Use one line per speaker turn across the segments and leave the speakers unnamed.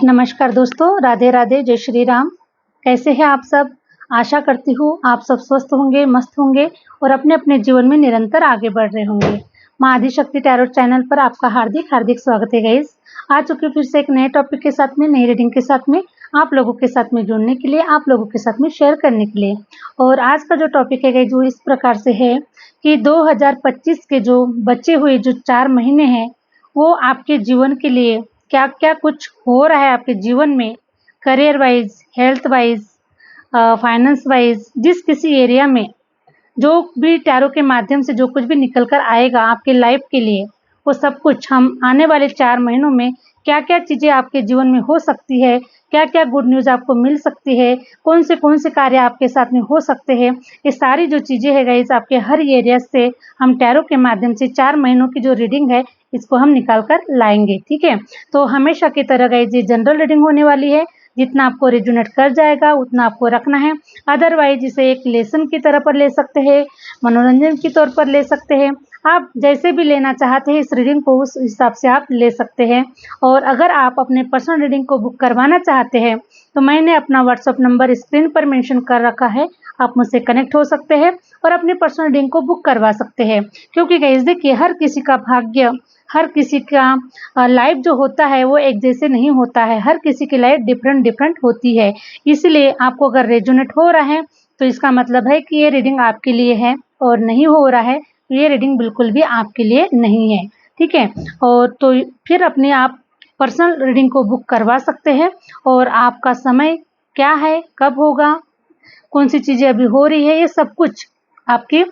नमस्कार दोस्तों, राधे राधे, जय श्री राम। कैसे हैं आप सब? आशा करती हूँ आप सब स्वस्थ होंगे, मस्त होंगे और अपने अपने जीवन में निरंतर आगे बढ़ रहे होंगे। माँ आदिशक्ति टैरोट चैनल पर आपका हार्दिक हार्दिक स्वागत है गाइस। आ चुके फिर से एक नए टॉपिक के साथ में, नई रीडिंग के साथ में, आप लोगों के साथ में जुड़ने के लिए, आप लोगों के साथ में शेयर करने के लिए। और आज का जो टॉपिक है गाइस, जो इस प्रकार से है कि 2025 के जो बचे हुए जो 4 महीने हैं, वो आपके जीवन के लिए क्या क्या कुछ हो रहा है आपके जीवन में, career wise, health wise, finance wise, जिस किसी एरिया में जो भी टैरो के माध्यम से जो कुछ भी निकल कर आएगा आपके लाइफ के लिए, वो सब कुछ हम आने वाले 4 महीनों में क्या क्या चीज़ें आपके जीवन में हो सकती है, क्या क्या गुड न्यूज़ आपको मिल सकती है, कौन से कार्य आपके साथ में हो सकते हैं, ये सारी जो चीज़ें है गाइस, आपके हर एरिया से हम टैरो के माध्यम से 4 महीनों की जो रीडिंग है इसको हम निकाल कर लाएंगे। ठीक है, तो हमेशा की तरह गाइस ये जनरल रीडिंग होने वाली है। जितना आपको रेजोनेट कर जाएगा उतना आपको रखना है, अदरवाइज इसे एक लेसन की तरह पर ले सकते हैं, मनोरंजन के तौर पर ले सकते हैं। आप जैसे भी लेना चाहते हैं इस रीडिंग को, उस हिसाब से आप ले सकते हैं। और अगर आप अपने पर्सनल रीडिंग को बुक करवाना चाहते हैं तो मैंने अपना व्हाट्सअप नंबर स्क्रीन पर मेंशन कर रखा है, आप मुझसे कनेक्ट हो सकते हैं और अपने पर्सनल रीडिंग को बुक करवा सकते हैं। क्योंकि गाइस देखिए, हर किसी का भाग्य, हर किसी का लाइफ जो होता है वो एक जैसे नहीं होता है, हर किसी की लाइफ डिफरेंट डिफरेंट होती है। इसलिए आपको अगर रेजोनेट हो रहा है तो इसका मतलब है कि ये रीडिंग आपके लिए है, और नहीं हो रहा है तो ये रीडिंग बिल्कुल भी आपके लिए नहीं है। ठीक है, और तो फिर अपने आप पर्सनल रीडिंग को बुक करवा सकते हैं। और आपका समय क्या है, कब होगा, कौन सी चीज़ें अभी हो रही है, ये सब कुछ आपकी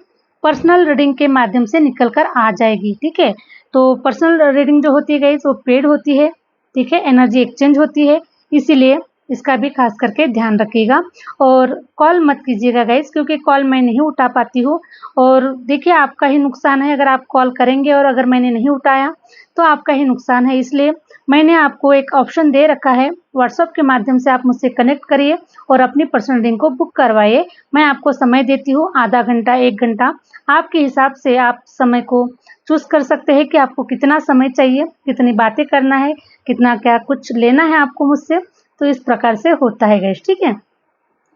पर्सनल रीडिंग के माध्यम से निकल कर आ जाएगी। ठीक है, तो पर्सनल रीडिंग जो होती है गाइस वो पेड होती है। ठीक है, एनर्जी एक्सचेंज होती है, इसीलिए इसका भी खास करके ध्यान रखिएगा। और कॉल मत कीजिएगा गाइस, क्योंकि कॉल मैं नहीं उठा पाती हूँ। और देखिए, आपका ही नुकसान है अगर आप कॉल करेंगे और अगर मैंने नहीं उठाया तो आपका ही नुकसान है। इसलिए मैंने आपको एक ऑप्शन दे रखा है, व्हाट्सएप के माध्यम से आप मुझसे कनेक्ट करिए और अपनी पर्सनल रीडिंग को बुक करवाइए। मैं आपको समय देती हूँ, आधा घंटा, 1 घंटा, आपके हिसाब से आप समय को चूज़ कर सकते हैं कि आपको कितना समय चाहिए, कितनी बातें करना है, कितना क्या कुछ लेना है आपको मुझसे। तो इस प्रकार से होता है गाइस। ठीक है,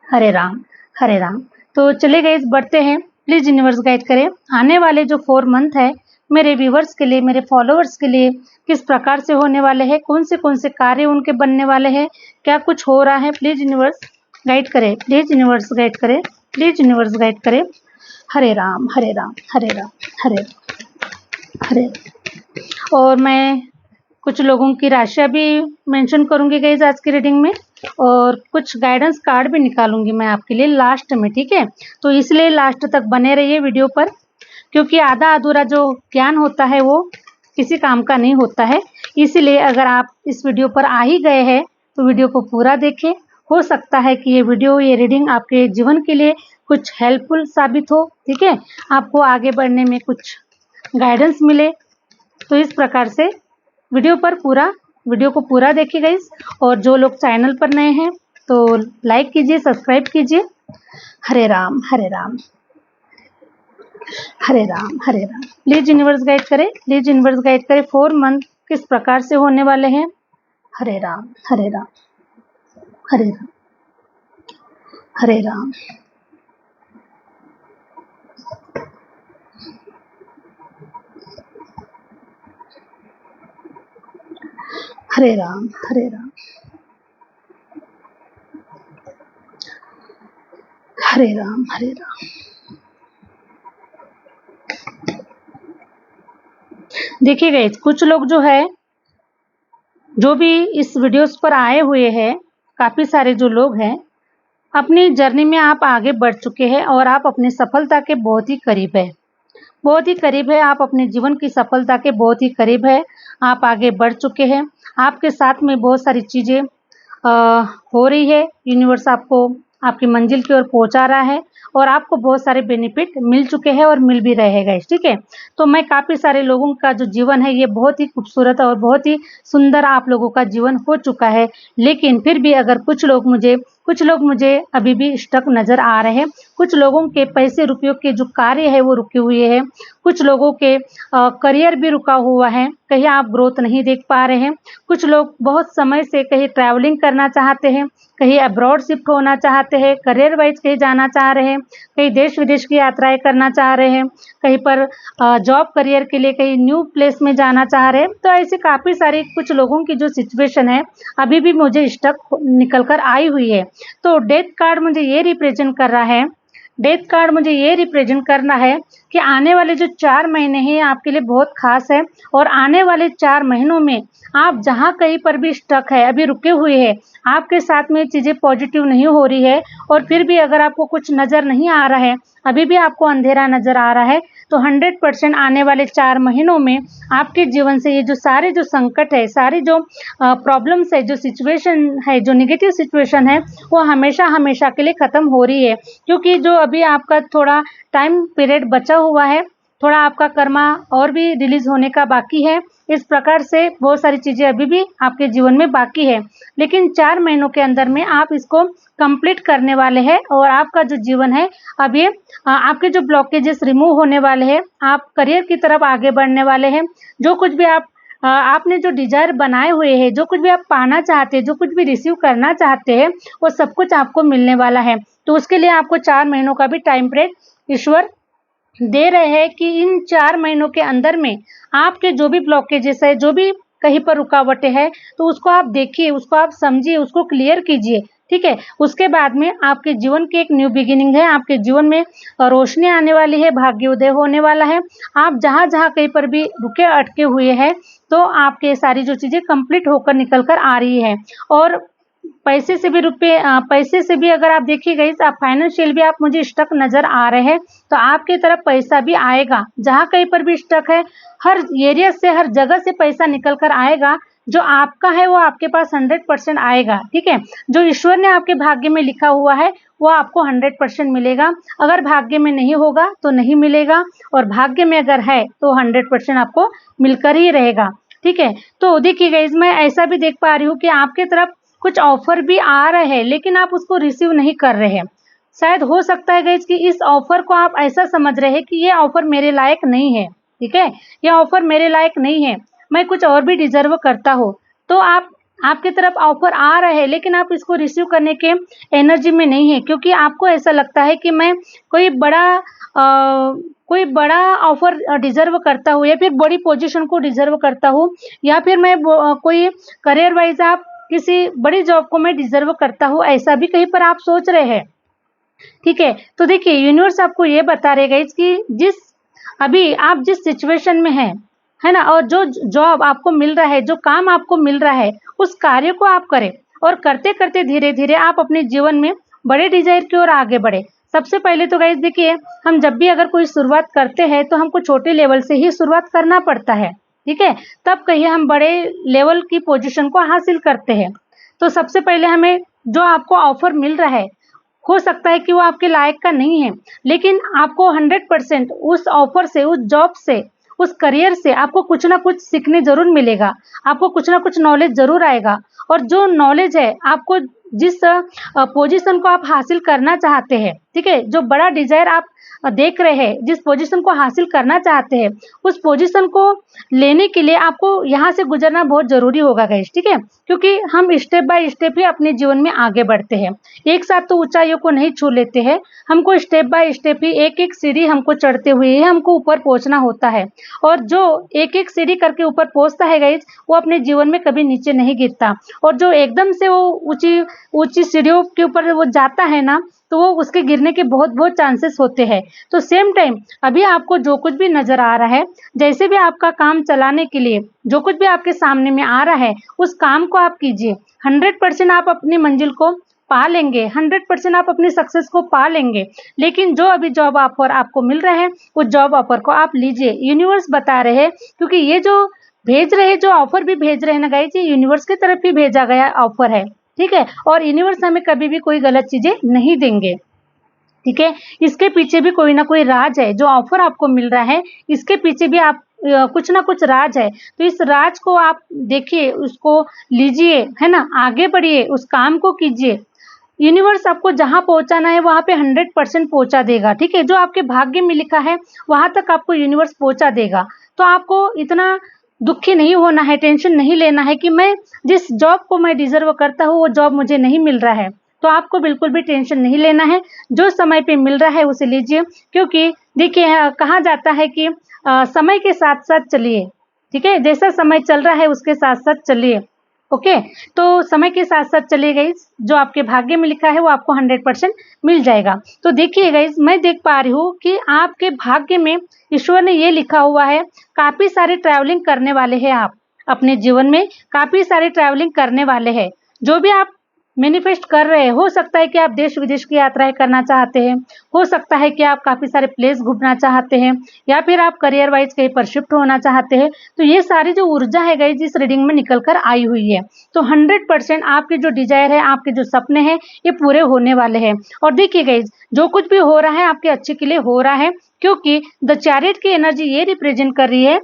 हरे राम हरे राम। तो चले गाइस, बढ़ते हैं। प्लीज़ यूनिवर्स गाइड करें आने वाले जो 4 मंथ है मेरे व्यूवर्स के लिए, मेरे फॉलोअर्स के लिए किस प्रकार से होने वाले हैं, कौन से कार्य उनके बनने वाले हैं, क्या कुछ हो रहा है। प्लीज़ यूनिवर्स गाइड करें, प्लीज़ यूनिवर्स गाइड करें, प्लीज़ यूनिवर्स गाइड करें। हरे राम हरे राम हरे राम हरे हरे। और मैं कुछ लोगों की राशियाँ भी मेंशन करूंगी गाइस आज की रीडिंग में, और कुछ गाइडेंस कार्ड भी निकालूंगी मैं आपके लिए लास्ट में। ठीक है, तो इसलिए लास्ट तक बने रहिए वीडियो पर, क्योंकि आधा अधूरा जो ज्ञान होता है वो किसी काम का नहीं होता है। इसीलिए अगर आप इस वीडियो पर आ ही गए हैं तो वीडियो को पूरा देखें। हो सकता है कि ये वीडियो, ये रीडिंग आपके जीवन के लिए कुछ हेल्पफुल साबित हो। ठीक है, आपको आगे बढ़ने में कुछ गाइडेंस मिले। तो इस प्रकार से वीडियो को पूरा देखिए गाइस। और जो लोग चैनल पर नए हैं तो लाइक कीजिए, सब्सक्राइब कीजिए। हरे राम हरे राम हरे राम हरे राम। प्लीज यूनिवर्स गाइड करें, प्लीज यूनिवर्स गाइड करें 4 मंथ किस प्रकार से होने वाले हैं। हरे राम हरे राम हरे राम हरे राम। हरे राम हरे राम हरे राम हरे राम। देखिए गाइस, कुछ लोग जो है, जो भी इस वीडियोस पर आए हुए हैं, काफ़ी सारे जो लोग हैं, अपनी जर्नी में आप आगे बढ़ चुके हैं और आप अपनी सफलता के बहुत ही करीब है, बहुत ही करीब है। आप अपने जीवन की सफलता के बहुत ही करीब है, आप आगे बढ़ चुके हैं। आपके साथ में बहुत सारी चीज़ें हो रही है। यूनिवर्स आपको आपकी मंजिल की ओर पहुंचा रहा है और आपको बहुत सारे बेनिफिट मिल चुके हैं और मिल भी रहे हैं। ठीक है, तो मैं काफ़ी सारे लोगों का जो जीवन है ये बहुत ही खूबसूरत और बहुत ही सुंदर आप लोगों का जीवन हो चुका है। लेकिन फिर भी अगर कुछ लोग मुझे कुछ लोग मुझे अभी भी स्टक नज़र आ रहे हैं। कुछ लोगों के पैसे रुपयों के जो कार्य है वो रुके हुए हैं। कुछ लोगों के करियर भी रुका हुआ है, कहीं आप ग्रोथ नहीं देख पा रहे हैं। कुछ लोग बहुत समय से कहीं ट्रैवलिंग करना चाहते हैं, कहीं अब्रॉड शिफ्ट होना चाहते हैं, करियर वाइज कहीं जाना चाह रहे हैं, कहीं देश विदेश की यात्राएं करना चाह रहे हैं, कहीं पर जॉब करियर के लिए कहीं न्यू प्लेस में जाना चाह रहे हैं। तो ऐसे काफ़ी सारी कुछ लोगों की जो सिचुएशन है अभी भी मुझे स्टक निकल कर आई हुई है। तो डेथ कार्ड मुझे ये रिप्रेजेंट कर रहा है, डेथ कार्ड मुझे ये रिप्रेजेंट करना है कि आने वाले जो 4 महीने हैं आपके लिए बहुत खास है। और आने वाले 4 महीनों में आप जहाँ कहीं पर भी स्टक है, अभी रुके हुए हैं, आपके साथ में चीज़ें पॉजिटिव नहीं हो रही है और फिर भी अगर आपको कुछ नज़र नहीं आ रहा है, अभी भी आपको अंधेरा नज़र आ रहा है, तो 100% आने वाले 4 महीनों में आपके जीवन से ये जो सारे जो संकट है, सारी जो प्रॉब्लम्स है, जो सिचुएशन है, जो नेगेटिव सिचुएशन है, वो हमेशा हमेशा के लिए ख़त्म हो रही है। क्योंकि जो अभी आपका थोड़ा टाइम पीरियड बचा हुआ है, थोड़ा आपका कर्मा और भी रिलीज़ होने का बाकी है। इस प्रकार से बहुत सारी चीज़ें अभी भी आपके जीवन में बाकी है, लेकिन 4 महीनों के अंदर में आप इसको कंप्लीट करने वाले हैं और आपका जो जीवन है अब ये आपके जो ब्लॉकेजेस रिमूव होने वाले हैं, आप करियर की तरफ आगे बढ़ने वाले हैं। जो कुछ भी आपने जो डिज़ायर बनाए हुए हैं, जो कुछ भी आप पाना चाहते हैं, जो कुछ भी रिसीव करना चाहते हैं, वो सब कुछ आपको मिलने वाला है। तो उसके लिए आपको 4 महीनों का भी टाइम पीरियड ईश्वर दे रहे हैं कि इन 4 महीनों के अंदर में आपके जो भी ब्लॉकेजेस है, जो भी कहीं पर रुकावटें हैं, तो उसको आप देखिए, उसको आप समझिए, उसको क्लियर कीजिए, ठीक है? उसके बाद में आपके जीवन की एक न्यू बिगिनिंग है, आपके जीवन में रोशनी आने वाली है, भाग्योदय होने वाला है। आप जहाँ-जहाँ कहीं पर भी रुके अटके हुए हैं, तो आपके सारी जो चीज़ें कंप्लीट होकर निकल कर आ रही है। और पैसे से भी अगर आप देखिएगा, इस आप फाइनेंशियल भी आप मुझे स्टक नज़र आ रहे हैं, तो आपकी तरफ पैसा भी आएगा। जहाँ कहीं पर भी स्टक है, हर एरिया से, हर जगह से पैसा निकल कर आएगा। जो आपका है वो आपके पास 100% आएगा, ठीक है? जो ईश्वर ने आपके भाग्य में लिखा हुआ है वो आपको 100% मिलेगा। अगर भाग्य में नहीं होगा तो नहीं मिलेगा, और भाग्य में अगर है तो 100% आपको मिलकर ही रहेगा, ठीक है? तो देखिए गाइस, मैं ऐसा भी देख पा रही हूँ कि आपके तरफ कुछ ऑफर भी आ रहे हैं, लेकिन आप उसको रिसीव नहीं कर रहे हैं। शायद हो सकता है गाइस कि इस ऑफर को आप ऐसा समझ रहे हैं कि ये ऑफर मेरे लायक नहीं है, ठीक है? ये ऑफर मेरे लायक नहीं है, मैं कुछ और भी डिजर्व करता हूँ। तो आपकी तरफ ऑफर आ रहे हैं, लेकिन आप इसको रिसीव करने के एनर्जी में नहीं है, क्योंकि आपको ऐसा लगता है कि मैं कोई बड़ा ऑफर डिजर्व करता हूँ, या फिर बड़ी पोजीशन को डिजर्व करता हूँ, या फिर मैं कोई करियर वाइज आप किसी बड़ी जॉब को मैं डिजर्व करता हूँ, ऐसा भी कहीं पर आप सोच रहे हैं, ठीक है? तो देखिए, यूनिवर्स आपको ये बता रहे गाइस कि अभी आप जिस सिचुएशन में हैं, है ना, और जो जॉब आपको मिल रहा है, जो काम आपको मिल रहा है, उस कार्य को आप करें, और करते करते धीरे धीरे आप अपने जीवन में बड़े डिजायर की ओर आगे बढ़े। सबसे पहले तो गाइस देखिए, हम जब भी अगर कोई शुरुआत करते हैं तो हमको छोटे लेवल से ही शुरुआत करना पड़ता है, ठीक है? तब कहीं हम बड़े लेवल की पोजीशन को हासिल करते हैं। तो सबसे पहले हमें जो आपको ऑफर मिल रहा है, हो सकता है कि वो आपके लायक का नहीं है, लेकिन आपको 100% उस ऑफर से, उस जॉब से, उस करियर से आपको कुछ ना कुछ सीखने ज़रूर मिलेगा, आपको कुछ ना कुछ नॉलेज ज़रूर आएगा। और जो नॉलेज है, आपको जिस पोजीशन को आप हासिल करना चाहते हैं, ठीक है? जो बड़ा डिज़ायर आप देख रहे हैं, जिस पोजीशन को हासिल करना चाहते हैं, उस पोजीशन को लेने के लिए आपको यहाँ से गुजरना बहुत ज़रूरी होगा गाइस, ठीक है? क्योंकि हम स्टेप बाय स्टेप ही अपने जीवन में आगे बढ़ते हैं। एक साथ तो ऊँचाइयों को नहीं छू लेते हैं, हमको स्टेप बाय स्टेप ही एक-एक सीढ़ी हमको चढ़ते हुए ही हमको ऊपर पहुँचना होता है। और जो एक-एक सीढ़ी करके ऊपर पहुँचता है गाइस, वो अपने जीवन में कभी नीचे नहीं गिरता। और जो एकदम से वो ऊँची सीढ़ियों के ऊपर वो जाता है ना, तो वो उसके गिरने के बहुत चांसेस होते हैं। तो सेम टाइम अभी आपको जो कुछ भी नज़र आ रहा है, जैसे भी आपका काम चलाने के लिए जो कुछ भी आपके सामने में आ रहा है, उस काम को आप कीजिए। 100% आप अपनी मंजिल को पा लेंगे, 100% आप अपनी सक्सेस को पा लेंगे। लेकिन जो अभी जॉब ऑफर आपको मिल रहा है, उस जॉब ऑफर को आप लीजिए। यूनिवर्स बता रहे हैं, क्योंकि ये जो भेज रहे हैं, जो ऑफर भी भेज रहे हैं ना गाइस, ये यूनिवर्स की तरफ ही भेजा गया ऑफर है, ठीक है? और यूनिवर्स हमें कभी भी कोई गलत चीज़ें नहीं देंगे, ठीक है? इसके पीछे भी कोई ना कोई राज है। जो ऑफर आपको मिल रहा है, इसके पीछे भी आप कुछ ना कुछ राज है। तो इस राज को आप देखिए, उसको लीजिए, है ना? आगे बढ़िए, उस काम को कीजिए। यूनिवर्स आपको जहाँ पहुँचाना है वहाँ पे 100% पहुँचा देगा, ठीक है। जो आपके भाग्य में लिखा है वहाँ तक आपको यूनिवर्स पहुँचा देगा। तो आपको इतना दुखी नहीं होना है, टेंशन नहीं लेना है कि मैं जिस जॉब को मैं डिजर्व करता हूँ वो जॉब मुझे नहीं मिल रहा है। तो आपको बिल्कुल भी टेंशन नहीं लेना है, जो समय पे मिल रहा है उसे लीजिए। क्योंकि देखिए कहा जाता है कि समय के साथ साथ चलिए, ठीक है। जैसा समय चल रहा है उसके साथ साथ चलिए, ओके। तो समय के साथ साथ चलिए गाइस, जो आपके भाग्य में लिखा है वो आपको 100% मिल जाएगा। तो देखिए गाइस, मैं देख पा रही हूँ कि आपके भाग्य में ईश्वर ने ये लिखा हुआ है, काफी सारे ट्रैवलिंग करने वाले हैं आप अपने जीवन में, काफी सारे ट्रैवलिंग करने वाले हैं। जो भी आप मैनिफेस्ट कर रहे हैं, हो सकता है कि आप देश विदेश की यात्राएं करना चाहते हैं, हो सकता है कि आप काफी सारे प्लेस घूमना चाहते हैं, या फिर आप करियर वाइज कहीं पर शिफ्ट होना चाहते हैं। तो ये सारी जो ऊर्जा है गाइस इस रीडिंग में निकल कर आई हुई है। तो 100% आपके जो डिजायर है, आपके जो सपने हैं, ये पूरे होने वाले हैं। और देखिए गाइस, जो कुछ भी हो रहा है आपके अच्छे के लिए हो रहा है, क्योंकि द चैरिट की एनर्जी ये रिप्रेजेंट कर रही है,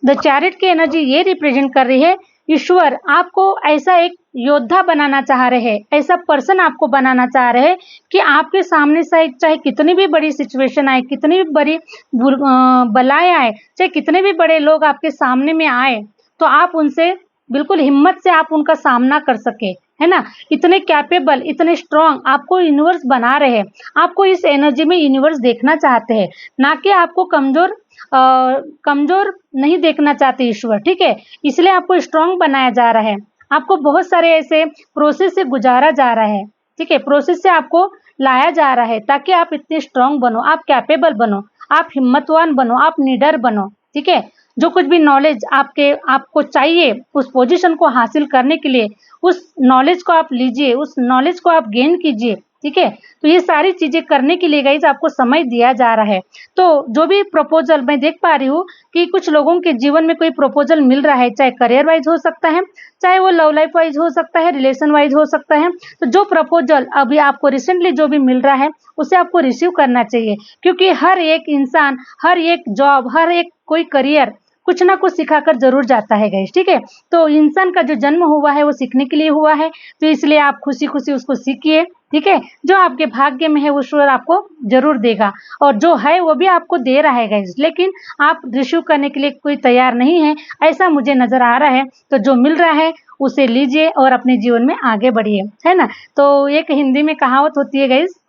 द चैरिट की एनर्जी ये रिप्रेजेंट कर रही है, ईश्वर आपको ऐसा एक योद्धा बनाना चाह रहे हैं, ऐसा पर्सन आपको बनाना चाह रहे हैं कि आपके सामने से चाहे कितनी भी बड़ी सिचुएशन आए, कितनी भी बड़ी बलाएं आए, चाहे कितने भी बड़े लोग आपके सामने में आए, तो आप उनसे बिल्कुल हिम्मत से आप उनका सामना कर सके, है ना। इतने कैपेबल, इतने स्ट्रांग आपको यूनिवर्स बना रहे हैं। आपको इस एनर्जी में यूनिवर्स देखना चाहते हैं, ना कि आपको कमजोर कमजोर नहीं देखना चाहते ईश्वर, ठीक है। इसलिए आपको स्ट्रांग बनाया जा रहा है, आपको बहुत सारे ऐसे प्रोसेस से गुजारा जा रहा है, ठीक है। प्रोसेस से आपको लाया जा रहा है ताकि आप इतने स्ट्रांग बनो, आप कैपेबल बनो, आप हिम्मतवान बनो, आप निडर बनो, ठीक है। जो कुछ भी नॉलेज आपको चाहिए उस पोजीशन को हासिल करने के लिए, उस नॉलेज को आप लीजिए, उस नॉलेज को आप गेन कीजिए, ठीक है। तो ये सारी चीजें करने के लिए गाइस आपको समय दिया जा रहा है। तो जो भी प्रपोजल मैं देख पा रही हूँ कि कुछ लोगों के जीवन में कोई प्रपोजल मिल रहा है, चाहे करियर वाइज हो सकता है, चाहे वो लव लाइफ वाइज हो सकता है, रिलेशन वाइज हो सकता है। तो जो प्रपोजल अभी आपको रिसेंटली जो भी मिल रहा है उसे आपको रिसीव करना चाहिए, क्योंकि हर एक इंसान, हर एक जॉब, हर एक कोई करियर कुछ ना कुछ सिखाकर जरूर जाता है गाइस, ठीक है। तो इंसान का जो जन्म हुआ है वो सीखने के लिए हुआ है, तो इसलिए आप खुशी खुशी उसको सीखिए, ठीक है। जो आपके भाग्य में है वो ईश्वर आपको जरूर देगा, और जो है वो भी आपको दे रहा है गाइस, लेकिन आप रिसीव करने के लिए कोई तैयार नहीं है, ऐसा मुझे नजर आ रहा है। तो जो मिल रहा है उसे लीजिए और अपने जीवन में आगे बढ़िए, है ना। तो एक हिंदी में कहावत होती है गाइस,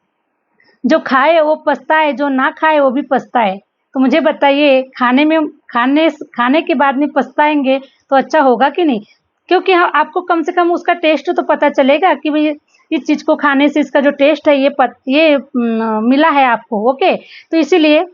जो खाए वो पछताए, जो ना खाए वो भी पछताए। तो मुझे बताइए, खाने के बाद में पछताएंगे तो अच्छा होगा कि नहीं? क्योंकि हाँ, आपको कम से कम उसका टेस्ट तो पता चलेगा कि भाई इस चीज को खाने से इसका जो टेस्ट है ये मिला है आपको, ओके। तो इसीलिए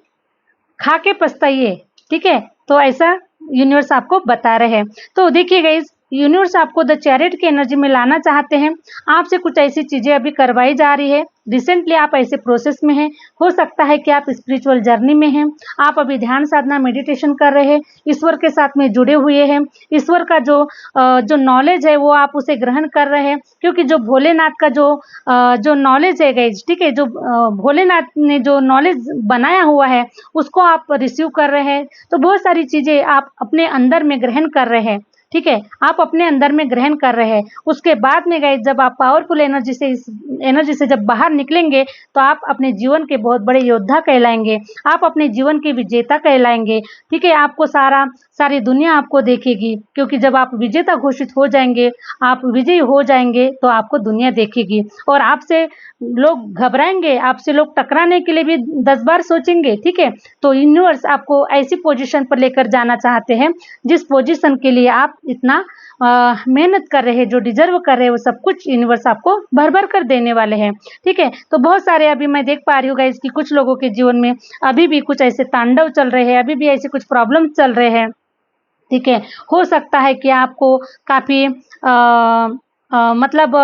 खा के पछताइए, ठीक है। तो ऐसा यूनिवर्स आपको बता रहे हैं। तो देखिए गाइस, यूनिवर्स आपको द चैरिट की एनर्जी में लाना चाहते हैं। आपसे कुछ ऐसी चीजें अभी करवाई जा रही है, रिसेंटली आप ऐसे प्रोसेस में हैं। हो सकता है कि आप स्पिरिचुअल जर्नी में हैं, आप अभी ध्यान साधना मेडिटेशन कर रहे हैं, ईश्वर के साथ में जुड़े हुए हैं। ईश्वर का जो नॉलेज है वो आप उसे ग्रहण कर रहे हैं, क्योंकि जो भोलेनाथ का जो नॉलेज है गाइस, ठीक है, जो भोलेनाथ ने जो नॉलेज बनाया हुआ है उसको आप रिसीव कर रहे हैं। तो बहुत सारी चीजें आप अपने अंदर में ग्रहण कर रहे हैं, ठीक है। आप अपने अंदर में ग्रहण कर रहे हैं। उसके बाद में गाइस, जब आप पावरफुल एनर्जी से, इस एनर्जी से जब बाहर निकलेंगे तो आप अपने जीवन के बहुत बड़े योद्धा कहलाएंगे, आप अपने जीवन के विजेता कहलाएंगे, ठीक है। आपको सारी दुनिया आपको देखेगी, क्योंकि जब आप विजेता घोषित हो जाएंगे, आप विजयी हो जाएंगे, तो आपको दुनिया देखेगी और आपसे लोग घबराएंगे, आपसे लोग टकराने के लिए भी 10 बार सोचेंगे, ठीक है। तो यूनिवर्स आपको ऐसी पोजीशन पर लेकर जाना चाहते हैं जिस पोजीशन के लिए आप इतना मेहनत कर रहे हैं, जो डिजर्व कर रहे हैं वो सब कुछ यूनिवर्स आपको भर भर कर देने वाले हैं, ठीक है। तो बहुत सारे अभी मैं देख पा रही हूँ गाइस कि कुछ लोगों के जीवन में अभी भी कुछ ऐसे तांडव चल रहे हैं, अभी भी ऐसे कुछ प्रॉब्लम चल रहे हैं, ठीक है। हो सकता है कि आपको काफी मतलब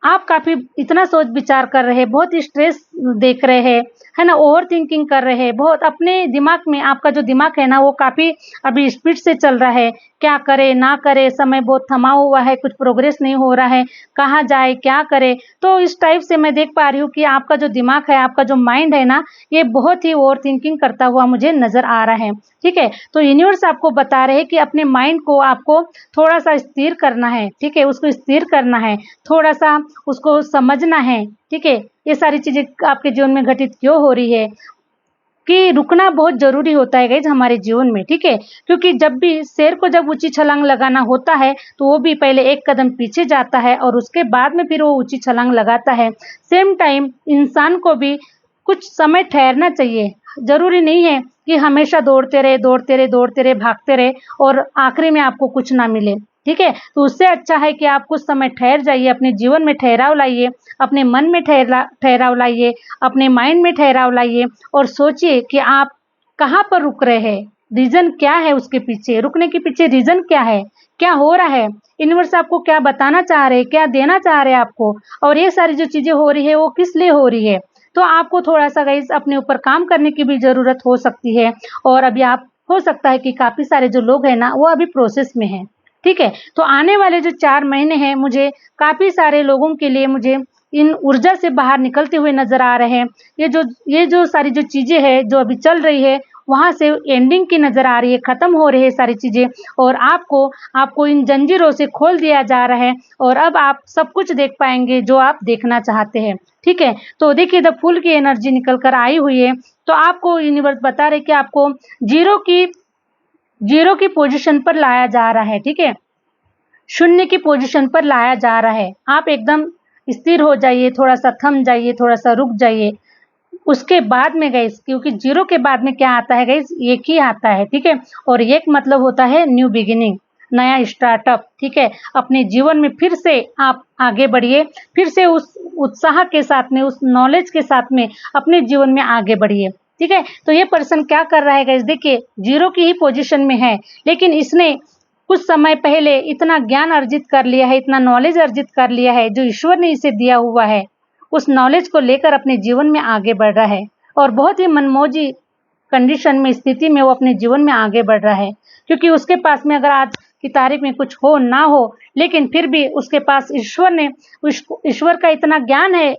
आप काफी इतना सोच विचार कर रहे हैं, बहुत स्ट्रेस देख रहे हैं, है ना, ओवर थिंकिंग कर रहे हैं, बहुत अपने दिमाग में, आपका जो दिमाग है ना वो काफी अभी स्पीड से चल रहा है। क्या करे ना करे, समय बहुत थमा हुआ है, कुछ प्रोग्रेस नहीं हो रहा है, कहाँ जाए क्या करे। तो इस टाइप से मैं देख पा रही हूँ कि आपका जो दिमाग है, आपका जो माइंड है ना, ये बहुत ही ओवर थिंकिंग करता हुआ मुझे नजर आ रहा है, ठीक है। तो यूनिवर्स आपको बता रहे हैं कि अपने माइंड को आपको थोड़ा सा स्थिर करना है, ठीक है, उसको स्थिर करना है, थोड़ा सा उसको समझना है, ठीक है। ये सारी चीज़ें आपके जीवन में घटित क्यों हो रही है, कि रुकना बहुत ज़रूरी होता है गाइज़ हमारे जीवन में, ठीक है। क्योंकि जब भी शेर को जब ऊँची छलांग लगाना होता है, तो वो भी पहले एक कदम पीछे जाता है और उसके बाद में फिर वो ऊँची छलांग लगाता है। सेम टाइम इंसान को भी कुछ समय ठहरना चाहिए। ज़रूरी नहीं है कि हमेशा दौड़ते रहे, दौड़ते रहे, दौड़ते रहे, भागते रहे और आखिरी में आपको कुछ ना मिले, ठीक है। तो उससे अच्छा है कि आप कुछ समय ठहर जाइए, अपने जीवन में ठहराव लाइए, अपने मन में ठहराव लाइए, अपने माइंड में ठहराव लाइए और सोचिए कि आप कहाँ पर रुक रहे हैं, रीज़न क्या है उसके पीछे, रुकने के पीछे रीज़न क्या है, क्या हो रहा है, यूनिवर्स आपको क्या बताना चाह रहे हैं, क्या देना चाह रहे हैं आपको, और ये सारी जो चीज़ें हो रही है वो किस लिए हो रही है। तो आपको थोड़ा-सा गाइस अपने ऊपर काम करने की भी ज़रूरत हो सकती है और अभी आप हो सकता है कि काफ़ी सारे जो लोग हैं ना, वो अभी प्रोसेस में हैं, ठीक है। तो आने वाले जो 4 महीने हैं, मुझे काफ़ी सारे लोगों के लिए मुझे इन ऊर्जा से बाहर निकलते हुए नज़र आ रहे हैं। ये जो सारी जो चीज़ें हैं, जो अभी चल रही है, वहाँ से एंडिंग की नज़र आ रही है, ख़त्म हो रही है सारी चीज़ें और आपको इन जंजीरों से खोल दिया जा रहा है और अब आप सब कुछ देख पाएँगे जो आप देखना चाहते हैं, ठीक है। तो देखिए द फूल की एनर्जी निकल कर आई हुई है, तो आपको यूनिवर्स बता रहे हैं कि आपको ज़ीरो की ज़ीरो की पोज़ीशन पर लाया जा रहा है, ठीक है। शून्य की पोज़ीशन पर लाया जा रहा है। आप एकदम स्थिर हो जाइए, थोड़ा-सा थम जाइए, थोड़ा-सा रुक जाइए। उसके बाद में गाइस, क्योंकि ज़ीरो के बाद में क्या आता है गाइस, एक ही आता है, ठीक है। और एक मतलब होता है न्यू बिगिनिंग, नया स्टार्टअप, ठीक है। अपने जीवन में फिर से आप आगे बढ़िए, फिर से उस उत्साह के साथ में, उस नॉलेज के साथ में अपने जीवन में आगे बढ़िए, ठीक है। तो ये पर्सन क्या कर रहा है गाइस, देखिए ज़ीरो की ही पोज़ीशन में है, लेकिन इसने कुछ समय पहले इतना ज्ञान अर्जित कर लिया है, इतना नॉलेज अर्जित कर लिया है, जो ईश्वर ने इसे दिया हुआ है, उस नॉलेज को लेकर अपने जीवन में आगे बढ़ रहा है और बहुत ही मनमौजी कंडीशन में, स्थिति में वो अपने जीवन में आगे बढ़ रहा है। क्योंकि उसके पास में अगर आज की तारीख में कुछ हो ना हो, लेकिन फिर भी उसके पास ईश्वर का इतना ज्ञान है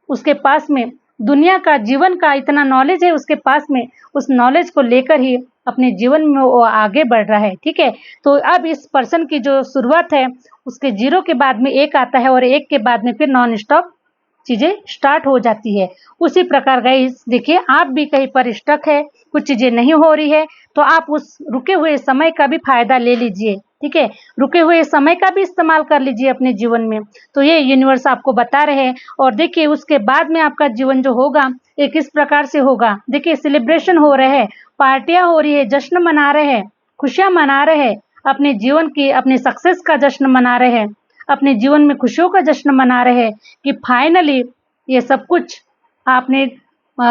उसके पास में, दुनिया का, जीवन का इतना नॉलेज है उसके पास में, उस नॉलेज को लेकर ही अपने जीवन में वो आगे बढ़ रहा है, ठीक है। तो अब इस पर्सन की जो शुरुआत है, उसके ज़ीरो के बाद में एक आता है और एक के बाद में फिर नॉन स्टॉप चीज़ें स्टार्ट हो जाती है। उसी प्रकार गाइस देखिए, आप भी कहीं पर स्टक है, कुछ चीज़ें नहीं हो रही है, तो आप उस रुके हुए समय का भी फ़ायदा ले लीजिए, ठीक है। रुके हुए समय का भी इस्तेमाल कर लीजिए अपने जीवन में। तो ये यूनिवर्स आपको बता रहे हैं और देखिए उसके बाद में आपका जीवन जो होगा, ये किस प्रकार से होगा। देखिए सेलिब्रेशन हो रहे हैं, पार्टियाँ हो रही है, जश्न मना रहे हैं, खुशियाँ मना रहे हैं, अपने जीवन की, अपने सक्सेस का जश्न मना रहे हैं, अपने जीवन में खुशियों का जश्न मना रहे हैं कि फाइनली ये सब कुछ आपने अ,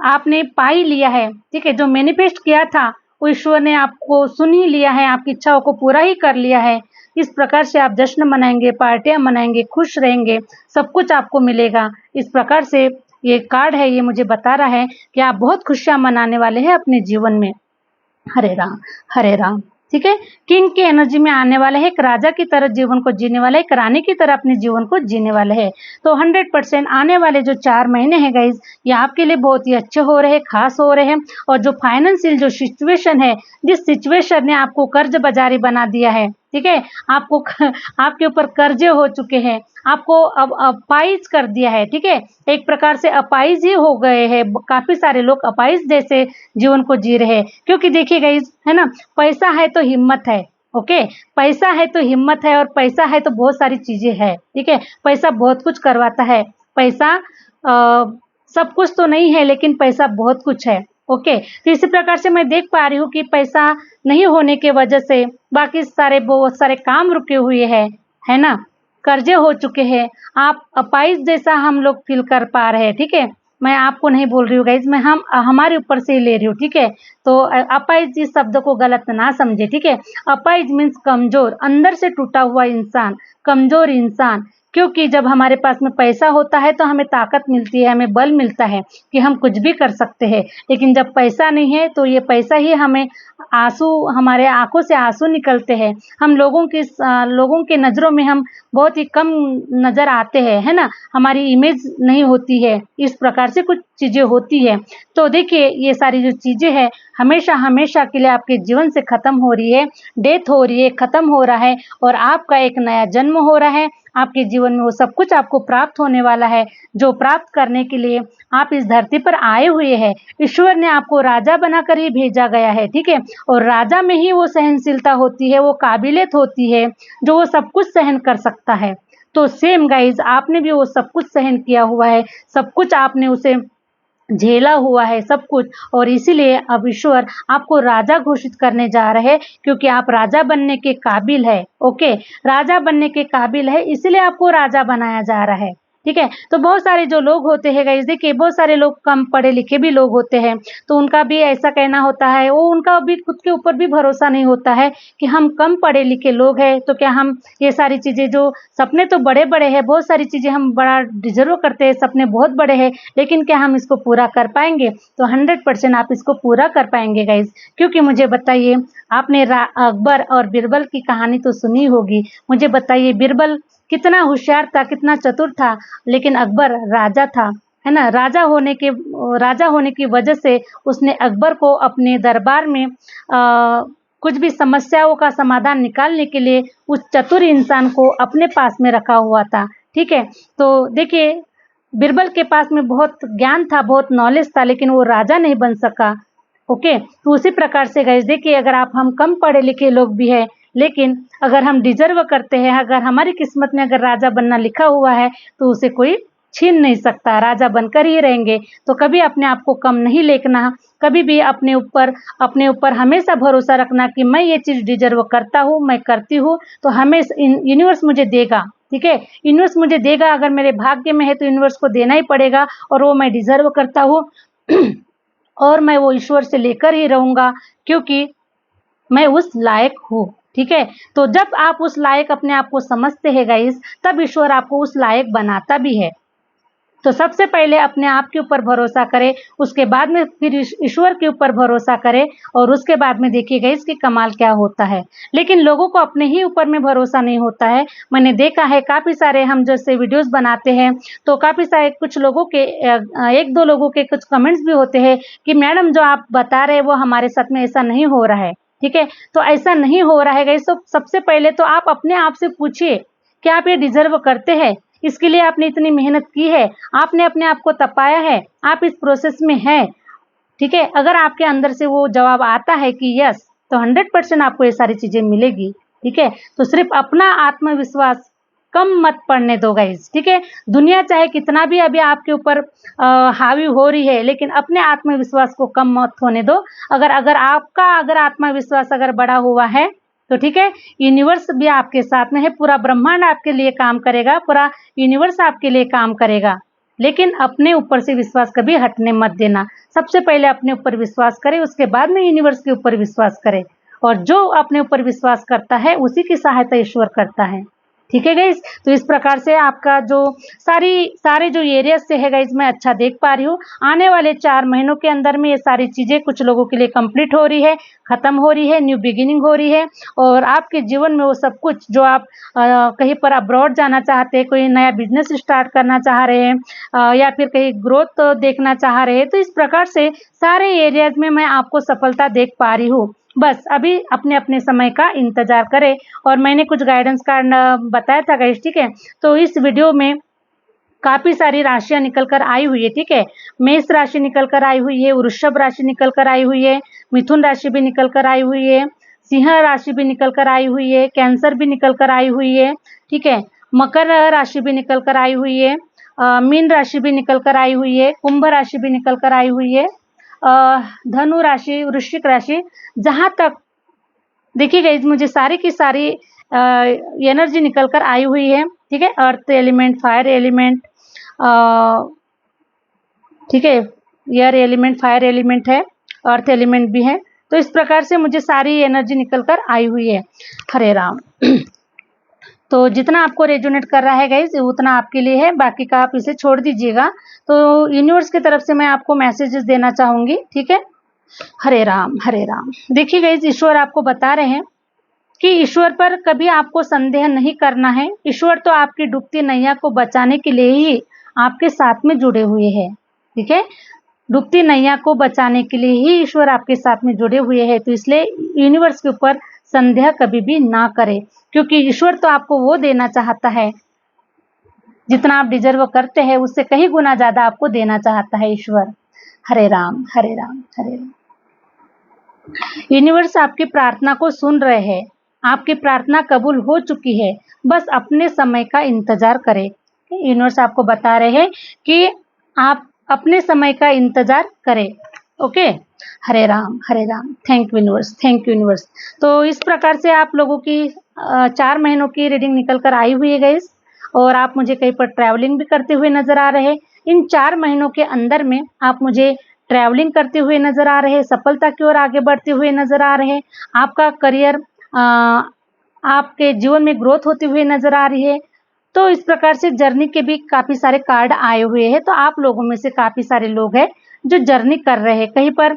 आपने पा ही लिया है, ठीक है। जो मैनिफेस्ट किया था वो ईश्वर ने आपको सुन ही लिया है, आपकी इच्छाओं को पूरा ही कर लिया है। इस प्रकार से आप जश्न मनाएंगे, पार्टियां मनाएंगे, खुश रहेंगे, सब कुछ आपको मिलेगा। इस प्रकार से ये कार्ड है, ये मुझे बता रहा है कि आप बहुत खुशियां मनाने वाले हैं अपने जीवन में। हरे राम, हरे राम, ठीक है। किंग की एनर्जी में आने वाले हैं, एक राजा की तरह जीवन को जीने वाले, एक रानी की तरह अपने जीवन को जीने वाले हैं। तो 100% आने वाले जो 4 महीने हैं गाइज, ये आपके लिए बहुत ही अच्छे हो रहे हैं, खास हो रहे हैं। और जो फाइनेंशियल जो सिचुएशन है, जिस सिचुएशन ने आपको कर्ज बाजारी बना दिया है, ठीक है, आपको आपके ऊपर कर्जे हो चुके हैं, आपको अब अपाइज कर दिया है, ठीक है। एक प्रकार से अपाइज ही हो गए हैं, काफी सारे लोग अपाइज जैसे जीवन को जी रहे हैं। क्योंकि देखिए गाइज, है ना, पैसा है तो हिम्मत है, ओके। पैसा है तो हिम्मत है और पैसा है तो बहुत सारी चीजें है, ठीक है। पैसा बहुत कुछ करवाता है, पैसा सब कुछ तो नहीं है, लेकिन पैसा बहुत कुछ है, ओके। तो इसी प्रकार से मैं देख पा रही हूँ कि पैसा नहीं होने के वजह से बाकी सारे बहुत सारे काम रुके हुए हैं, है ना, कर्जे हो चुके हैं। आप अपाइज जैसा हम लोग फील कर पा रहे हैं, ठीक है। मैं आपको नहीं बोल रही हूँ गाइज, मैं हम हमारे ऊपर से ही ले रही हूँ, ठीक है। तो अपाइज इस शब्द को गलत ना समझे, ठीक है। अपाइज मीन्स कमजोर, अंदर से टूटा हुआ इंसान, कमजोर इंसान। क्योंकि जब हमारे पास में पैसा होता है तो हमें ताकत मिलती है, हमें बल मिलता है कि हम कुछ भी कर सकते हैं। लेकिन जब पैसा नहीं है तो ये पैसा ही हमें आंसू, हमारे आंखों से आंसू निकलते हैं, हम लोगों के नज़रों में हम बहुत ही कम नज़र आते हैं, है ना? हमारी इमेज नहीं होती है, इस प्रकार से कुछ चीज़ें होती है। तो देखिए ये सारी जो चीज़ें हैं हमेशा के लिए आपके जीवन से ख़त्म हो रही है, डेथ हो रही है, ख़त्म हो रहा है और आपका एक नया जन्म हो रहा है। आपके जीवन में वो सब कुछ आपको प्राप्त होने वाला है, जो प्राप्त करने के लिए आप इस धरती पर आए हुए हैं। ईश्वर ने आपको राजा बनाकर ही भेजा गया है, ठीक है? और राजा में ही वो सहनशीलता होती है, वो काबिलियत होती है, जो वो सब कुछ सहन कर सकता है। तो सेम गाइज़ आपने भी वो सब कुछ सहन किया हुआ है, सब कुछ आपने उसे झेला हुआ है सब कुछ और इसीलिए अब ईश्वर आपको राजा घोषित करने जा रहे हैं क्योंकि आप राजा बनने के काबिल है। ओके, राजा बनने के काबिल है इसीलिए आपको राजा बनाया जा रहा है। ठीक है, तो बहुत सारे जो लोग होते हैं गाइस, देखिए बहुत सारे लोग कम पढ़े लिखे भी लोग होते हैं, तो उनका भी ऐसा कहना होता है, वो उनका भी खुद के ऊपर भी भरोसा नहीं होता है कि हम कम पढ़े लिखे लोग हैं तो क्या हम ये सारी चीज़ें, जो सपने तो बड़े बड़े हैं, बहुत सारी चीज़ें हम बड़ा डिजर्व करते हैं, सपने बहुत बड़े हैं, लेकिन क्या हम इसको पूरा कर पाएंगे? तो 100% आप इसको पूरा कर पाएंगे गाइस। क्योंकि मुझे बताइए, आपने अकबर और बीरबल की कहानी तो सुनी होगी। मुझे बताइए बीरबल कितना होशियार था, कितना चतुर था, लेकिन अकबर राजा था, है ना? राजा होने की वजह से उसने अकबर को अपने दरबार में कुछ भी समस्याओं का समाधान निकालने के लिए उस चतुर इंसान को अपने पास में रखा हुआ था। ठीक है, तो देखिए बीरबल के पास में बहुत ज्ञान था, बहुत नॉलेज था, लेकिन वो राजा नहीं बन सका। ओके, तो उसी प्रकार से गाइस देखिए, अगर हम कम पढ़े लिखे लोग भी हैं, लेकिन अगर हम डिजर्व करते हैं, अगर हमारी किस्मत में अगर राजा बनना लिखा हुआ है तो उसे कोई छीन नहीं सकता, राजा बनकर ही रहेंगे। तो कभी अपने आप को कम नहीं लेखना, कभी भी अपने ऊपर हमेशा भरोसा रखना कि मैं ये चीज़ डिजर्व करता हूँ, मैं करती हूँ, तो हमेशा यूनिवर्स मुझे देगा। ठीक है, यूनिवर्स मुझे देगा, अगर मेरे भाग्य में है तो यूनिवर्स को देना ही पड़ेगा और वो मैं डिजर्व करता हूँ और मैं वो ईश्वर से लेकर ही रहूँगा क्योंकि मैं उस लायक हूँ। ठीक है, तो जब आप उस लायक अपने आप को समझते हैं गाइस, तब ईश्वर आपको उस लायक बनाता भी है। तो सबसे पहले अपने आप के ऊपर भरोसा करें, उसके बाद में फिर ईश्वर के ऊपर भरोसा करें और उसके बाद में देखिएगा इसकी कमाल क्या होता है। लेकिन लोगों को अपने ही ऊपर में भरोसा नहीं होता है। मैंने देखा है काफ़ी सारे, हम जैसे वीडियोस बनाते हैं तो काफ़ी सारे कुछ लोगों के एक दो लोगों के कुछ कमेंट्स भी होते हैं कि मैडम जो आप बता रहे हैं वो हमारे साथ में ऐसा नहीं हो रहा है। ठीक है, तो ऐसा नहीं हो रहा है गाइस, तो सबसे पहले तो आप अपने आप से पूछिए कि आप ये डिजर्व करते हैं, इसके लिए आपने इतनी मेहनत की है, आपने अपने आप को तपाया है, आप इस प्रोसेस में हैं। ठीक है, अगर आपके अंदर से वो जवाब आता है कि यस, तो 100% आपको ये सारी चीज़ें मिलेगी। ठीक है, तो सिर्फ अपना आत्मविश्वास कम मत पड़ने दो गाइस। ठीक है, दुनिया चाहे कितना भी अभी आपके ऊपर हावी हो रही है, लेकिन अपने आत्मविश्वास को कम मत होने दो। अगर आत्मविश्वास अगर बढ़ा हुआ है तो ठीक है, यूनिवर्स भी आपके साथ में है, पूरा ब्रह्मांड आपके लिए काम करेगा, पूरा यूनिवर्स आपके लिए काम करेगा। लेकिन अपने ऊपर से विश्वास कभी हटने मत देना। सबसे पहले अपने ऊपर विश्वास करें, उसके बाद में यूनिवर्स के ऊपर विश्वास करें, और जो अपने ऊपर विश्वास करता है उसी की सहायता ईश्वर करता है। ठीक है गाइस, तो इस प्रकार से आपका जो सारे जो एरियाज से है गाइस, मैं अच्छा देख पा रही हूँ। आने वाले 4 महीनों के अंदर में ये सारी चीज़ें कुछ लोगों के लिए कंप्लीट हो रही है, ख़त्म हो रही है, न्यू बिगिनिंग हो रही है, और आपके जीवन में वो सब कुछ जो आप कहीं पर अब्रॉड जाना चाहते हैं, कोई नया बिजनेस स्टार्ट करना चाह रहे हैं या फिर कहीं ग्रोथ देखना चाह रहे हैं, तो इस प्रकार से सारे एरियाज में मैं आपको सफलता देख पा रही हूँ। बस अभी अपने अपने समय का इंतजार करें। और मैंने कुछ गाइडेंस कार्ड बताया था गाइस, ठीक है, तो इस वीडियो में काफ़ी सारी राशियां निकल कर आई हुई है। ठीक है, मेष राशि निकल कर आई हुई है, वृषभ राशि निकल कर आई हुई है, मिथुन राशि भी निकल कर आई हुई है, सिंह राशि भी निकल कर आई हुई है, कैंसर भी निकल कर आई हुई है। ठीक है, मकर राशि भी निकल कर आई हुई है, मीन राशि भी निकल कर आई हुई है, कुंभ राशि भी निकल कर आई हुई है, धनु राशि, वृश्चिक राशि। जहाँ तक देखिए मुझे सारी की सारी एनर्जी निकल कर आई हुई है। ठीक है, अर्थ एलिमेंट, फायर एलिमेंट, ठीक है, एयर एलिमेंट, फायर एलिमेंट है, अर्थ एलिमेंट भी है। तो इस प्रकार से मुझे सारी एनर्जी निकल कर आई हुई है। हरे राम। तो जितना आपको रेजोनेट कर रहा है गाइज उतना आपके लिए है, बाकी का आप इसे छोड़ दीजिएगा। तो यूनिवर्स की तरफ से मैं आपको मैसेजेस देना चाहूँगी। ठीक है, हरे राम हरे राम। देखिए गाइज, ईश्वर आपको बता रहे हैं कि ईश्वर पर कभी आपको संदेह नहीं करना है। ईश्वर तो आपकी डूबती नैया को बचाने के लिए ही आपके साथ में जुड़े हुए हैं, ठीक है। डूबती नैया को बचाने के लिए ही ईश्वर आपके साथ में जुड़े हुए हैं। तो इसलिए यूनिवर्स के ऊपर संदेह कभी भी ना करें, क्योंकि ईश्वर तो आपको वो देना चाहता है जितना आप डिजर्व करते हैं, उससे कहीं गुना ज्यादा आपको देना चाहता है ईश्वर। हरे राम हरे राम हरे राम। यूनिवर्स आपकी प्रार्थना को सुन रहे हैं, आपकी प्रार्थना कबूल हो चुकी है, बस अपने समय का इंतजार करें। यूनिवर्स आपको बता रहे हैं कि आप अपने समय का इंतजार करें। Okay, Hare Ram Hare Ram. Thank you universe, thank you universe. तो इस प्रकार से आप लोगों की 4 महीनों की रीडिंग निकल कर आई हुई है गाइस, और आप मुझे कहीं पर ट्रैवलिंग भी करते हुए नजर आ रहे हैं। इन 4 महीनों के अंदर में आप मुझे ट्रैवलिंग करते हुए नजर आ रहे हैं, सफलता की ओर आगे बढ़ते हुए नजर आ रहे हैं। आपका करियर, आपके जीवन में ग्रोथ होते हुए नजर आ रही है। तो इस प्रकार से जर्नी के भी काफी सारे कार्ड आए हुए हैं। तो आप लोगों में से काफी सारे लोग हैं जो जर्नी कर रहे हैं। कहीं पर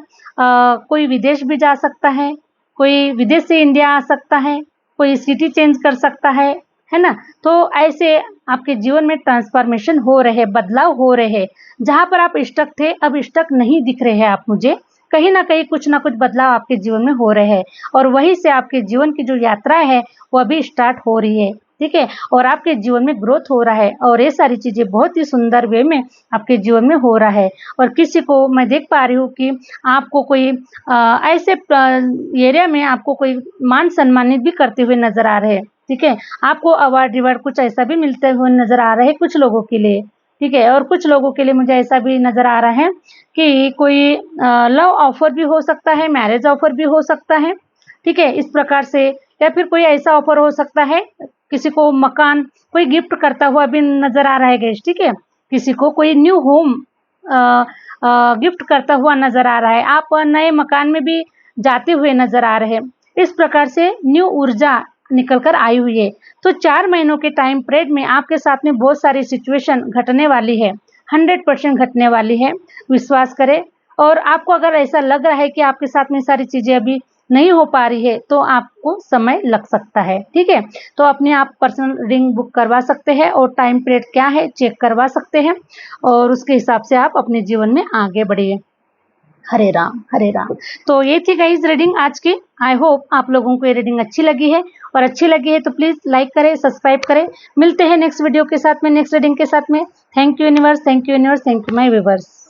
कोई विदेश भी जा सकता है, कोई विदेश से इंडिया आ सकता है, कोई सिटी चेंज कर सकता है ना। तो ऐसे आपके जीवन में ट्रांसफॉर्मेशन हो रहे, बदलाव हो रहे। जहां पर आप स्टक थे, अब स्टक नहीं दिख रहे हैं आप मुझे। कहीं ना कहीं कुछ ना कुछ बदलाव आपके जीवन में हो रहे हैं, और वहीं से आपके जीवन की जो यात्रा है वो अभी स्टार्ट हो रही है, ठीक है। और आपके जीवन में ग्रोथ हो रहा है, और ये सारी चीजें बहुत ही सुंदर वे में आपके जीवन में हो रहा है। और किसी को मैं देख पा रही हूँ कि आपको कोई ऐसे एरिया में आपको कोई मान सम्मानित भी करते हुए नजर आ रहे हैं, ठीक है। आपको अवार्ड रिवार्ड कुछ ऐसा भी मिलते हुए नजर आ रहे हैं कुछ लोगों के लिए, ठीक है। और कुछ लोगों के लिए मुझे ऐसा भी नजर आ रहा है कि कोई लव ऑफर भी हो सकता है, मैरिज ऑफर भी हो सकता है, ठीक है। इस प्रकार से, या फिर कोई ऐसा ऑफर हो सकता है, किसी को मकान कोई गिफ्ट करता हुआ भी नजर आ रहा है गैस, ठीक है। किसी को कोई न्यू होम गिफ्ट करता हुआ नजर आ रहा है। आप नए मकान में भी जाते हुए नजर आ रहे हैं। इस प्रकार से न्यू ऊर्जा निकल कर आई हुई है। तो 4 महीनों के टाइम पीरियड में आपके साथ में बहुत सारी सिचुएशन घटने वाली है, 100% घटने वाली है। विश्वास करें। और आपको अगर ऐसा लग रहा है कि आपके साथ में सारी चीजें अभी नहीं हो पा रही है, तो आपको समय लग सकता है, ठीक है। तो अपने आप पर्सनल रीडिंग बुक करवा सकते हैं, और टाइम पीरियड क्या है चेक करवा सकते हैं, और उसके हिसाब से आप अपने जीवन में आगे बढ़िए। हरे राम हरे राम। तो ये थी गाइस रीडिंग आज की। आई होप आप लोगों को ये रीडिंग अच्छी लगी है, और अच्छी लगी है तो प्लीज लाइक करें, सब्सक्राइब करें। मिलते हैं नेक्स्ट वीडियो के साथ में, नेक्स्ट रीडिंग के साथ में। Thank you universe, thank you universe, thank you my viewers.